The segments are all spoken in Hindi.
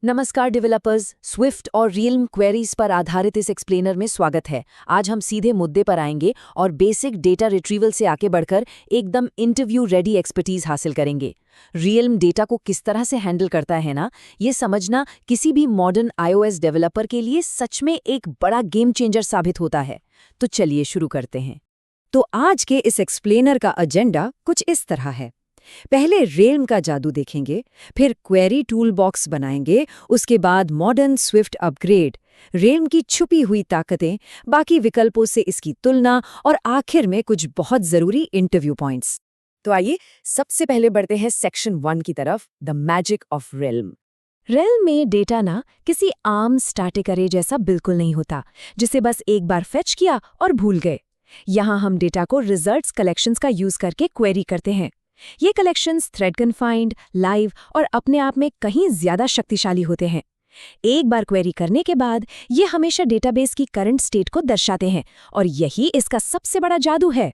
नमस्कार डेवलपर्स, स्विफ्ट और रियल्म क्वेरीज पर आधारित इस एक्सप्लेनर में स्वागत है। आज हम सीधे मुद्दे पर आएंगे और बेसिक डेटा रिट्रीवल से आगे बढ़कर एकदम इंटरव्यू रेडी एक्सपर्टीज हासिल करेंगे। रियल्म डेटा को किस तरह से हैंडल करता है ना, ये समझना किसी भी मॉडर्न iOS डेवलपर के लिए सच में एक बड़ा गेम चेंजर साबित होता है। तो चलिए शुरू करते हैं। तो आज के इस एक्सप्लेनर का एजेंडा कुछ इस तरह है। पहले रियल्म का जादू देखेंगे, फिर क्वेरी टूल बॉक्स बनाएंगे, उसके बाद मॉडर्न स्विफ्ट अपग्रेड, रियल्म की छुपी हुई ताकतें, बाकी विकल्पों से इसकी तुलना और आखिर में कुछ बहुत जरूरी इंटरव्यू पॉइंट्स। तो आइए सबसे पहले बढ़ते हैं सेक्शन 1 की तरफ, the magic of realm. Realm में डेटा ना किसी आम स्टैटिक अरे जैसा बिल्कुल नहीं होता, जिसे बस एक बार फेच किया और भूल गए। यहाँ हम डेटा को रिजल्ट्स कलेक्शंस का यूज करके क्वेरी करते हैं। ये कलेक्शंस थ्रेड कन्फाइंड, लाइव और अपने आप में कहीं ज्यादा शक्तिशाली होते हैं। एक बार क्वेरी करने के बाद ये हमेशा डेटाबेस की करंट स्टेट को दर्शाते हैं और यही इसका सबसे बड़ा जादू है।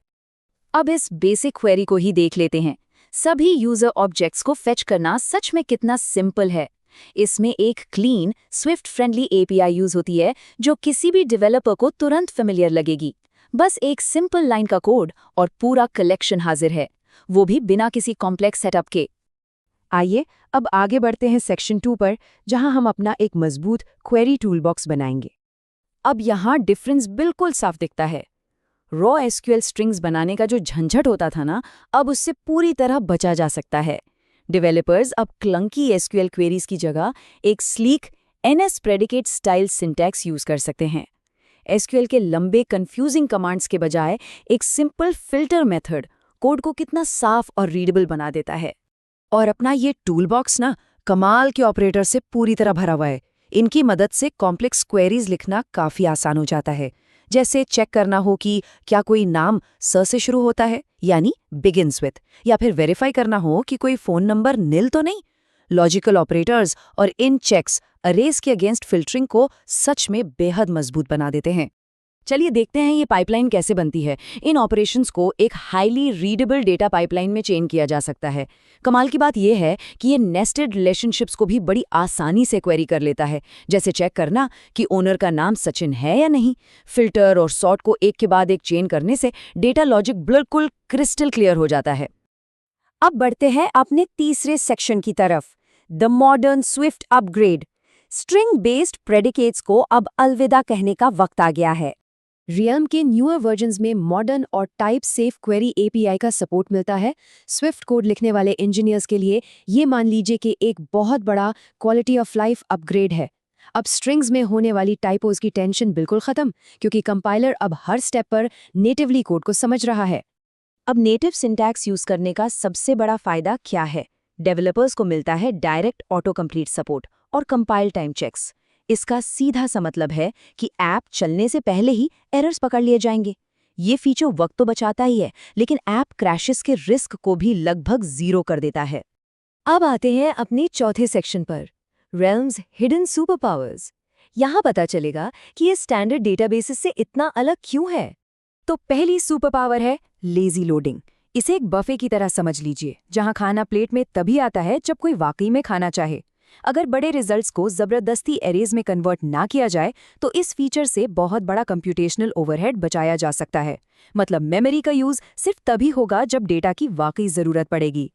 अब इस बेसिक क्वेरी को ही देख लेते हैं। सभी यूजर ऑब्जेक्ट्स को फेच करना सच में कितना सिंपल है। इसमें एक clean, Swift friendly API use होती है जो किसी भी डेवलपर को तुरंत फेमिलियर लगेगी। बस एक सिंपल लाइन का कोड और पूरा कलेक्शन हाजिर है, वो भी बिना किसी कॉम्प्लेक्स सेटअप के। आइए अब आगे बढ़ते हैं सेक्शन 2 पर, जहां हम अपना एक मजबूत क्वेरी टूलबॉक्स बनाएंगे। अब यहाँ डिफरेंस बिल्कुल साफ दिखता है। रॉ एसक्यूएल स्ट्रिंग्स बनाने का जो झंझट होता था ना, अब उससे पूरी तरह बचा जा सकता है। डेवलपर्स अब क्लंकी एसक्यूएल क्वेरीज की जगह एक sleek NS predicate style syntax use कर सकते हैं। एसक्यूएल के लंबे कंफ्यूजिंग कमांड्स के बजाय एक सिंपल फिल्टर मेथड कोड को कितना साफ और रीडेबल बना देता है। और अपना ये टूलबॉक्स ना कमाल के ऑपरेटर से पूरी तरह भरा हुआ है। इनकी मदद से कॉम्प्लेक्स क्वेरीज लिखना काफी आसान हो जाता है। जैसे चेक करना हो कि क्या कोई नाम स से शुरू होता है, यानी बिगिन्स विथ, या फिर वेरीफाई करना हो कि कोई फोन नंबर निल तो नहीं। लॉजिकल ऑपरेटर्स और इन चेक्स अरेज के अगेंस्ट फिल्टरिंग को सच में बेहद मजबूत बना देते हैं। चलिए देखते हैं ये पाइपलाइन कैसे बनती है। इन ऑपरेशंस को एक हाईली रीडेबल डेटा पाइपलाइन में चेन किया जा सकता है। कमाल की बात यह है कि ये नेस्टेड रिलेशनशिप्स को भी बड़ी आसानी से क्वेरी कर लेता है, जैसे चेक करना कि ओनर का नाम सचिन है या नहीं। फिल्टर और सॉर्ट को एक के बाद एक चेन करने से डेटा लॉजिक बिल्कुल क्रिस्टल क्लियर हो जाता है। अब बढ़ते हैं अपने तीसरे सेक्शन की तरफ, the modern Swift upgrade. String based predicates को अब अलविदा कहने का वक्त आ गया है। रियल्म के न्यूअर वर्जन्स में मॉडर्न और टाइप सेफ क्वेरी एपीआई का सपोर्ट मिलता है। स्विफ्ट कोड लिखने वाले इंजीनियर्स के लिए ये मान लीजिए कि एक बहुत बड़ा क्वालिटी ऑफ लाइफ अपग्रेड है। अब स्ट्रिंग्स में होने वाली टाइपोज की टेंशन बिल्कुल खत्म, क्योंकि कंपाइलर अब हर स्टेप पर नेटिवली कोड को समझ रहा है। अब नेटिव सिंटैक्स यूज करने का सबसे बड़ा फायदा क्या है? डेवलपर्स को मिलता है डायरेक्ट ऑटो कंप्लीट सपोर्ट और कंपाइल टाइम चेक्स। इसका सीधा सा मतलब है कि ऐप चलने से पहले ही एरर्स पकड़ लिए जाएंगे। ये फीचर वक्त तो बचाता ही है, लेकिन ऐप क्रैशेस के रिस्क को भी लगभग 0 कर देता है। अब आते हैं अपने चौथे सेक्शन पर, रियल्म्स हिडन सुपर पावर्स। यहाँ पता चलेगा कि ये स्टैंडर्ड डेटाबेसेस से इतना अलग क्यों है। तो पहली सुपर पावर है लेजी लोडिंग। इसे एक बफे की तरह समझ लीजिए, जहाँ खाना प्लेट में तभी आता है जब कोई वाकई में खाना चाहे। अगर बड़े रिजल्ट्स को जबरदस्ती एरेज में कन्वर्ट ना किया जाए तो इस फीचर से बहुत बड़ा कंप्यूटेशनल ओवरहेड बचाया जा सकता है। मतलब मेमोरी का यूज सिर्फ तभी होगा जब डेटा की वाकई जरूरत पड़ेगी।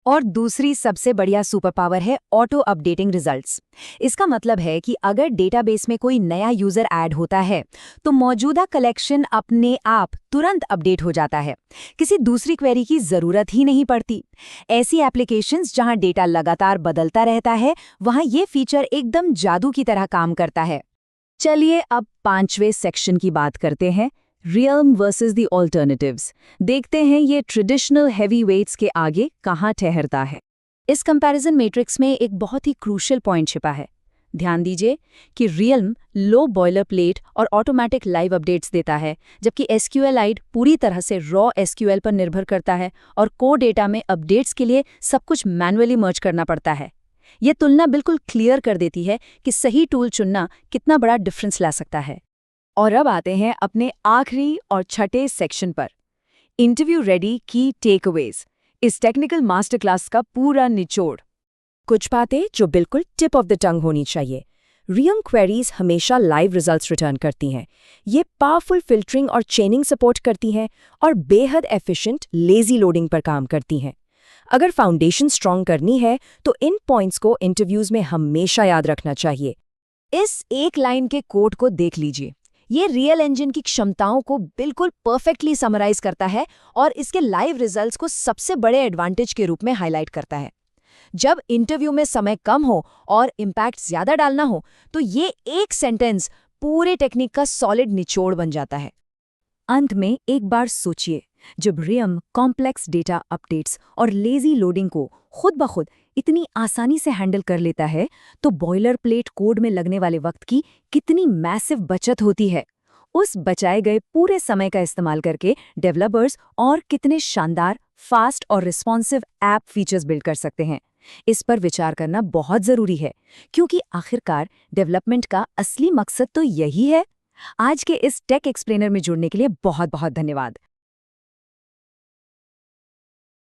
और दूसरी सबसे बढ़िया सुपर पावर है ऑटो अपडेटिंग रिजल्ट्स। इसका मतलब है कि अगर डेटाबेस में कोई नया यूजर ऐड होता है तो मौजूदा कलेक्शन अपने आप तुरंत अपडेट हो जाता है। किसी दूसरी क्वेरी की जरूरत ही नहीं पड़ती। ऐसी एप्लीकेशंस जहां डेटा लगातार बदलता रहता है, वहां ये फीचर एकदम जादू की तरह काम करता है। चलिए अब 5वें सेक्शन की बात करते हैं, रियल्म वर्सेस द ऑल्टरनेटिव्स। देखते हैं ये ट्रेडिशनल हैवी वेट्स के आगे कहाँ ठहरता है। इस कंपैरिजन मैट्रिक्स में एक बहुत ही क्रूशियल पॉइंट छिपा है। ध्यान दीजिए कि रियल्म लो बॉयलर प्लेट और ऑटोमेटिक लाइव अपडेट्स देता है, जबकि एसक्यूएलाइट पूरी तरह से रॉ एसक्यूएल पर निर्भर करता है और कोर डेटा में अपडेट्स के लिए सब कुछ मैनुअली मर्ज करना पड़ता है। ये तुलना बिल्कुल क्लियर कर देती है कि सही टूल चुनना कितना बड़ा डिफरेंस ला सकता है। और अब आते हैं अपने आखिरी और छठे सेक्शन पर, इंटरव्यू रेडी की टेकअवेज। इस टेक्निकल मास्टर क्लास का पूरा निचोड़। कुछ बातें जो बिल्कुल टिप ऑफ द टंग होनी चाहिए। रियम क्वेरीज हमेशा लाइव रिजल्ट्स रिटर्न करती हैं। ये पावरफुल फिल्टरिंग और चेनिंग सपोर्ट करती हैं और बेहद एफिशिएंट लेजी लोडिंग पर काम करती हैं। अगर फाउंडेशन स्ट्रॉन्ग करनी है तो इन पॉइंट्स को इंटरव्यूज में हमेशा याद रखना चाहिए। इस एक लाइन के कोड को देख लीजिए। ये रियल इंजन की क्षमताओं को बिल्कुल परफेक्टली समराइज करता है और इसके लाइव रिजल्ट्स को सबसे बड़े एडवांटेज के रूप में हाईलाइट करता है। जब इंटरव्यू में समय कम हो और इम्पैक्ट ज्यादा डालना हो तो ये एक सेंटेंस पूरे टेक्निक का सॉलिड निचोड़ बन जाता है। अंत में एक बार सोचिए, जब रियम कॉम्प्लेक्स डेटा अपडेट्स और लेजी लोडिंग को खुद ब खुद इतनी आसानी से हैंडल कर लेता है तो बॉयलर प्लेट कोड में लगने वाले वक्त की कितनी मैसिव बचत होती है। उस बचाए गए पूरे समय का इस्तेमाल करके डेवलपर्स और कितने शानदार, फास्ट और रिस्पॉन्सिव ऐप फीचर्स बिल्ड कर सकते हैं। इस पर विचार करना बहुत जरूरी है, क्योंकि आखिरकार डेवलपमेंट का असली मकसद तो यही है। आज के इस टेक एक्सप्लेनर में जुड़ने के लिए बहुत बहुत धन्यवाद।